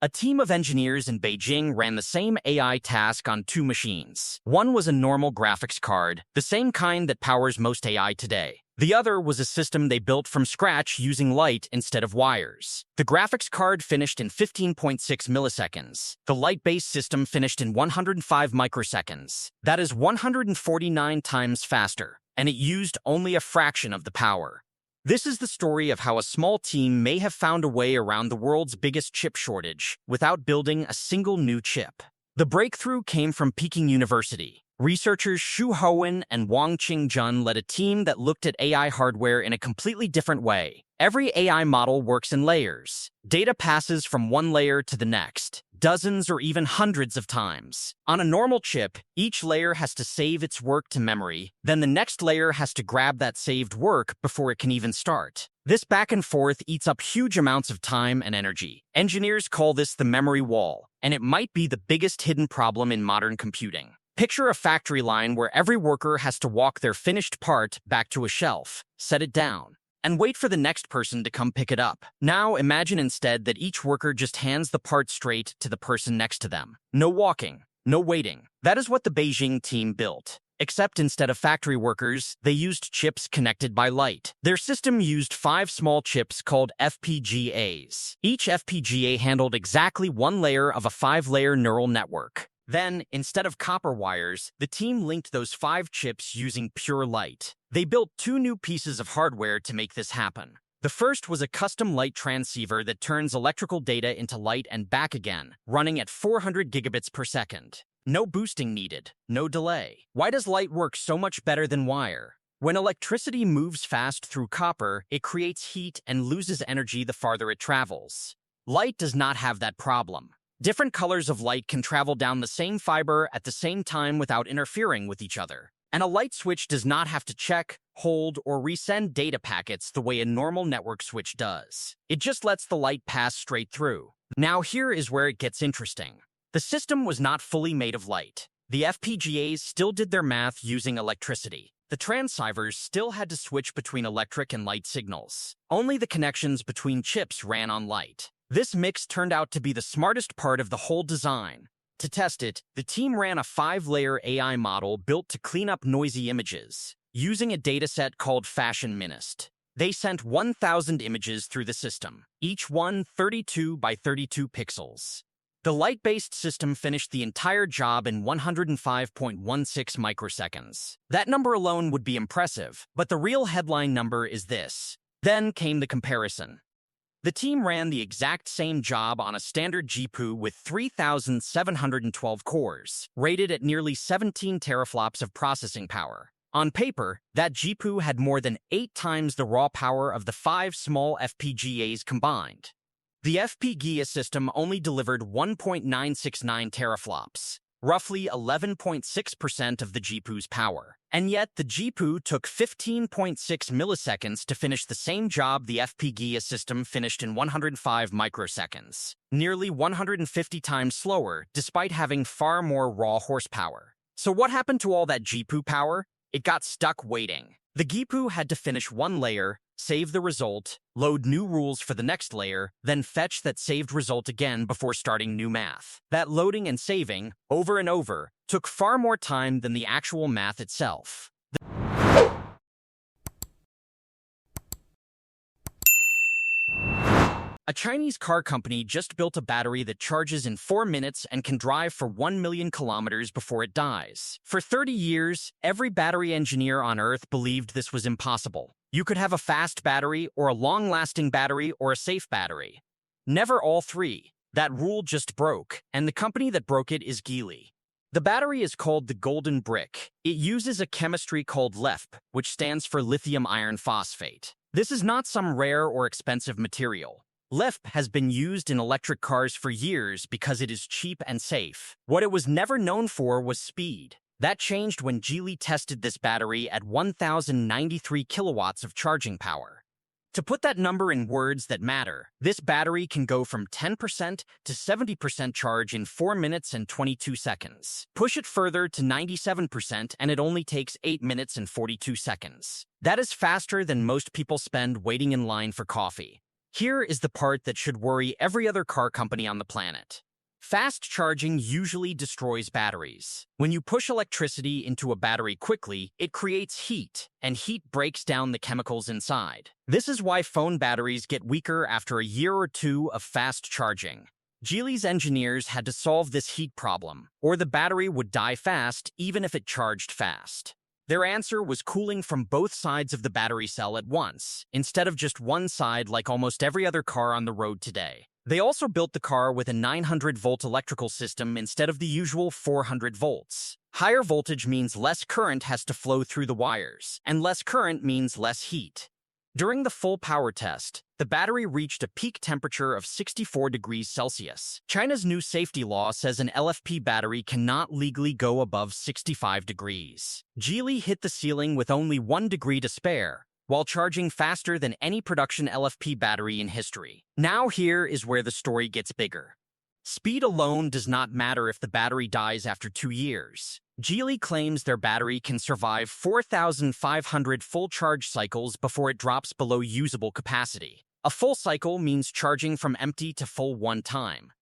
A team of engineers in Beijing ran the same AI task on two machines. One was a normal graphics card, the same kind that powers most AI today. The other was a system they built from scratch using light instead of wires. The graphics card finished in 15.6 milliseconds. The light-based system finished in 105 microseconds. That is 149 times faster, and it used only a fraction of the power. This is the story of how a small team may have found a way around the world's biggest chip shortage without building a single new chip. The breakthrough came from Peking University. Researchers Xu Howen and Wang Qingjun led a team that looked at AI hardware in a completely different way. Every AI model works in layers. Data passes from one layer to the next, dozens or even hundreds of times. On a normal chip, each layer has to save its work to memory, then the next layer has to grab that saved work before it can even start. This back and forth eats up huge amounts of time and energy. Engineers call this the memory wall, and it might be the biggest hidden problem in modern computing. Picture a factory line where every worker has to walk their finished part back to a shelf, set it down, and wait for the next person to come pick it up. Now imagine instead that each worker just hands the part straight to the person next to them. No walking, no waiting. That is what the Beijing team built. Except instead of factory workers, they used chips connected by light. Their system used 5 small chips called FPGAs. Each FPGA handled exactly one layer of a 5-layer neural network. Then, instead of copper wires, the team linked those 5 chips using pure light. They built 2 new pieces of hardware to make this happen. The first was a custom light transceiver that turns electrical data into light and back again, running at 400 gigabits per second. No boosting needed, no delay. Why does light work so much better than wire? When electricity moves fast through copper, it creates heat and loses energy the farther it travels. Light does not have that problem. Different colors of light can travel down the same fiber at the same time without interfering with each other. And a light switch does not have to check, hold, or resend data packets the way a normal network switch does. It just lets the light pass straight through. Now here is where it gets interesting. The system was not fully made of light. The FPGAs still did their math using electricity. The transceivers still had to switch between electric and light signals. Only the connections between chips ran on light. This mix turned out to be the smartest part of the whole design. To test it, the team ran a 5-layer AI model built to clean up noisy images, using a dataset called Fashion Minist. They sent 1,000 images through the system, each one 32 by 32 pixels. The light-based system finished the entire job in 105.16 microseconds. That number alone would be impressive, but the real headline number is this. Then came the comparison. The team ran the exact same job on a standard GPU with 3,712 cores, rated at nearly 17 teraflops of processing power. On paper, that GPU had more than 8 times the raw power of the 5 small FPGAs combined. The FPGA system only delivered 1.969 teraflops, roughly 11.6% of the GPU's power. And yet, the GPU took 15.6 milliseconds to finish the same job the FPGA system finished in 105 microseconds, nearly 150 times slower, despite having far more raw horsepower. So what happened to all that GPU power? It got stuck waiting. The GPU had to finish one layer, save the result, load new rules for the next layer, then fetch that saved result again before starting new math. That loading and saving, over and over, took far more time than the actual math itself. A Chinese car company just built a battery that charges in 4 minutes and can drive for 1 million kilometers before it dies. For 30 years, every battery engineer on Earth believed this was impossible. You could have a fast battery, or a long-lasting battery, or a safe battery. Never all three. That rule just broke, and the company that broke it is Geely. The battery is called the Golden Brick. It uses a chemistry called LiFeP, which stands for lithium iron phosphate. This is not some rare or expensive material. LiFeP has been used in electric cars for years because it is cheap and safe. What it was never known for was speed. That changed when Geely tested this battery at 1,093 kilowatts of charging power. To put that number in words that matter, this battery can go from 10% to 70% charge in 4 minutes and 22 seconds. Push it further to 97% and it only takes 8 minutes and 42 seconds. That is faster than most people spend waiting in line for coffee. Here is the part that should worry every other car company on the planet. Fast charging usually destroys batteries. When you push electricity into a battery quickly, it creates heat, and heat breaks down the chemicals inside. This is why phone batteries get weaker after a year or two of fast charging. Geely's engineers had to solve this heat problem, or the battery would die fast even if it charged fast. Their answer was cooling from both sides of the battery cell at once, instead of just one side like almost every other car on the road today. They also built the car with a 900-volt electrical system instead of the usual 400 volts. Higher voltage means less current has to flow through the wires, and less current means less heat. During the full power test, the battery reached a peak temperature of 64 degrees Celsius. China's new safety law says an LFP battery cannot legally go above 65 degrees. Geely hit the ceiling with only 1 degree to spare, while charging faster than any production LFP battery in history. Now here is where the story gets bigger. Speed alone does not matter if the battery dies after 2 years. Geely claims their battery can survive 4,500 full charge cycles before it drops below usable capacity. A full cycle means charging from empty to full one time.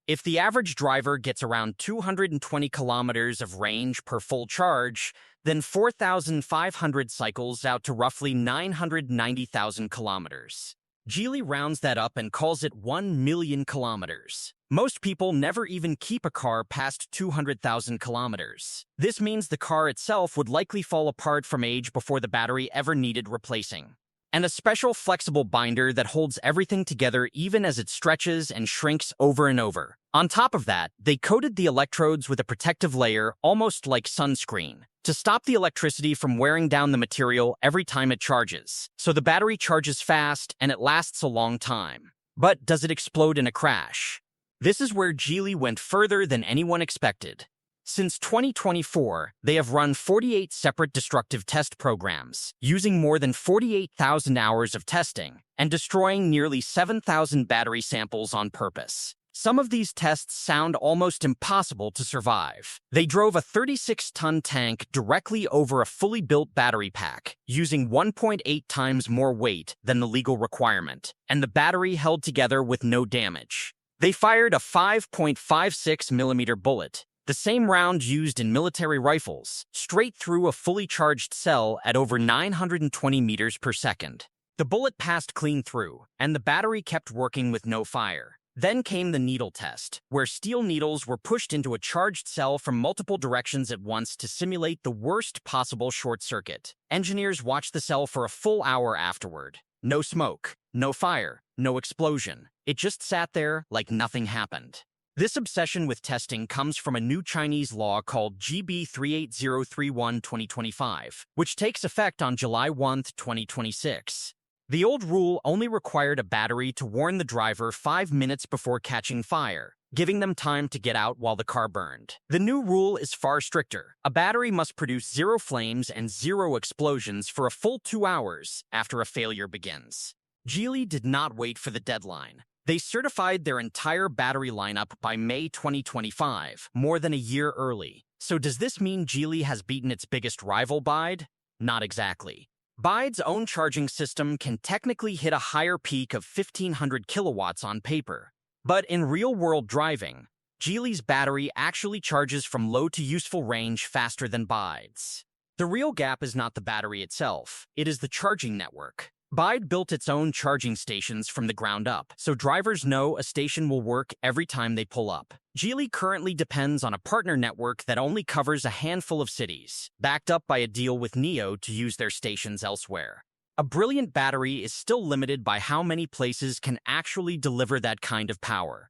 If the average driver gets around 220 kilometers of range per full charge, then 4,500 cycles out to roughly 990,000 kilometers. Geely rounds that up and calls it 1 million kilometers. Most people never even keep a car past 200,000 kilometers. This means the car itself would likely fall apart from age before the battery ever needed replacing. And a special flexible binder that holds everything together even as it stretches and shrinks over and over. On top of that, they coated the electrodes with a protective layer, almost like sunscreen, to stop the electricity from wearing down the material every time it charges. So the battery charges fast and it lasts a long time. But does it explode in a crash? This is where Geely went further than anyone expected. Since 2024, they have run 48 separate destructive test programs, using more than 48,000 hours of testing, and destroying nearly 7,000 battery samples on purpose. Some of these tests sound almost impossible to survive. They drove a 36-ton tank directly over a fully built battery pack, using 1.8 times more weight than the legal requirement, and the battery held together with no damage. They fired a 5.56mm bullet, the same round used in military rifles, straight through a fully charged cell at over 920 meters per second. The bullet passed clean through, and the battery kept working with no fire. Then came the needle test, where steel needles were pushed into a charged cell from multiple directions at once to simulate the worst possible short circuit. Engineers watched the cell for a full hour afterward. No smoke, no fire, no explosion. It just sat there like nothing happened. This obsession with testing comes from a new Chinese law called GB 38031/2025, which takes effect on July 1, 2026. The old rule only required a battery to warn the driver 5 minutes before catching fire, giving them time to get out while the car burned. The new rule is far stricter. A battery must produce 0 flames and 0 explosions for a full 2 hours after a failure begins. Geely did not wait for the deadline. They certified their entire battery lineup by May 2025, more than a year early. So does this mean Geely has beaten its biggest rival, BYD? Not exactly. BYD's own charging system can technically hit a higher peak of 1,500 kilowatts on paper. But in real-world driving, Geely's battery actually charges from low to useful range faster than BYD's. The real gap is not the battery itself, it is the charging network. BYD built its own charging stations from the ground up, so drivers know a station will work every time they pull up. Geely currently depends on a partner network that only covers a handful of cities, backed up by a deal with NIO to use their stations elsewhere. A brilliant battery is still limited by how many places can actually deliver that kind of power.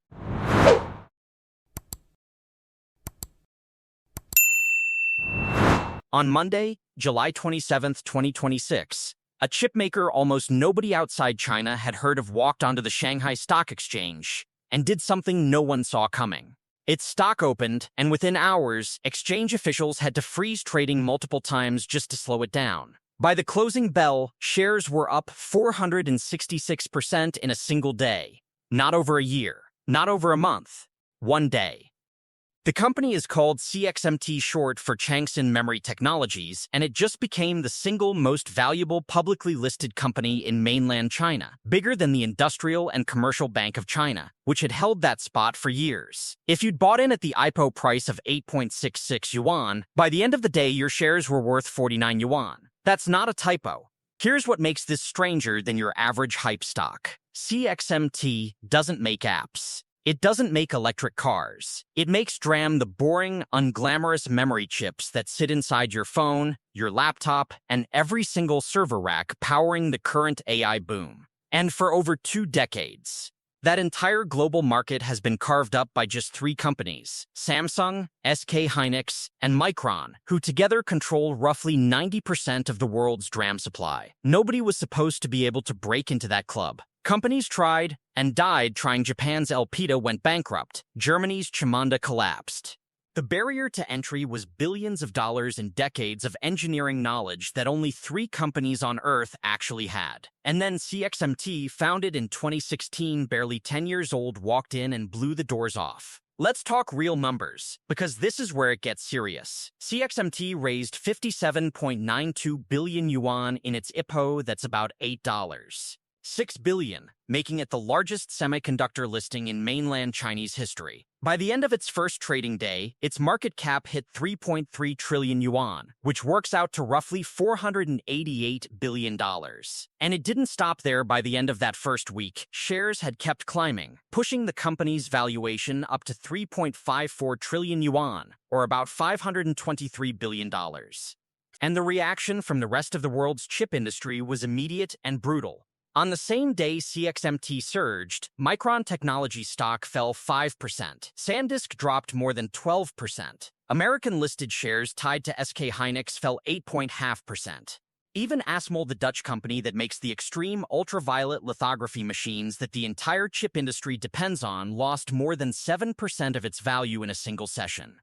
On Monday, July 27, 2026, a chipmaker almost nobody outside China had heard of walked onto the Shanghai Stock Exchange and did something no one saw coming. Its stock opened, and within hours, exchange officials had to freeze trading multiple times just to slow it down. By the closing bell, shares were up 466% in a single day. Not over a year, not over a month, one day. The company is called CXMT, short for Changxin Memory Technologies, and it just became the single most valuable publicly listed company in mainland China, bigger than the Industrial and Commercial Bank of China, which had held that spot for years. If you'd bought in at the IPO price of 8.66 yuan, by the end of the day your shares were worth 49 yuan. That's not a typo. Here's what makes this stranger than your average hype stock. CXMT doesn't make apps. It doesn't make electric cars. It makes DRAM, the boring, unglamorous memory chips that sit inside your phone, your laptop, and every single server rack powering the current AI boom. And for over 2 decades, that entire global market has been carved up by just 3 companies, Samsung, SK Hynix, and Micron, who together control roughly 90% of the world's DRAM supply. Nobody was supposed to be able to break into that club. Companies tried and died trying. Japan's Elpida went bankrupt. Germany's Chimanda collapsed. The barrier to entry was billions of dollars and decades of engineering knowledge that only 3 companies on Earth actually had. And then CXMT, founded in 2016, barely 10 years old, walked in and blew the doors off. Let's talk real numbers, because this is where it gets serious. CXMT raised 57.92 billion yuan in its IPO, that's about $8.6 billion, making it the largest semiconductor listing in mainland Chinese history. By the end of its first trading day, its market cap hit 3.3 trillion yuan, which works out to roughly $488 billion. And it didn't stop there. By the end of that first week, shares had kept climbing, pushing the company's valuation up to 3.54 trillion yuan, or about $523 billion. And the reaction from the rest of the world's chip industry was immediate and brutal. On the same day CXMT surged, Micron Technology stock fell 5%. SanDisk dropped more than 12%. American-listed shares tied to SK Hynix fell 8.5%. Even ASML, the Dutch company that makes the extreme ultraviolet lithography machines that the entire chip industry depends on, lost more than 7% of its value in a single session.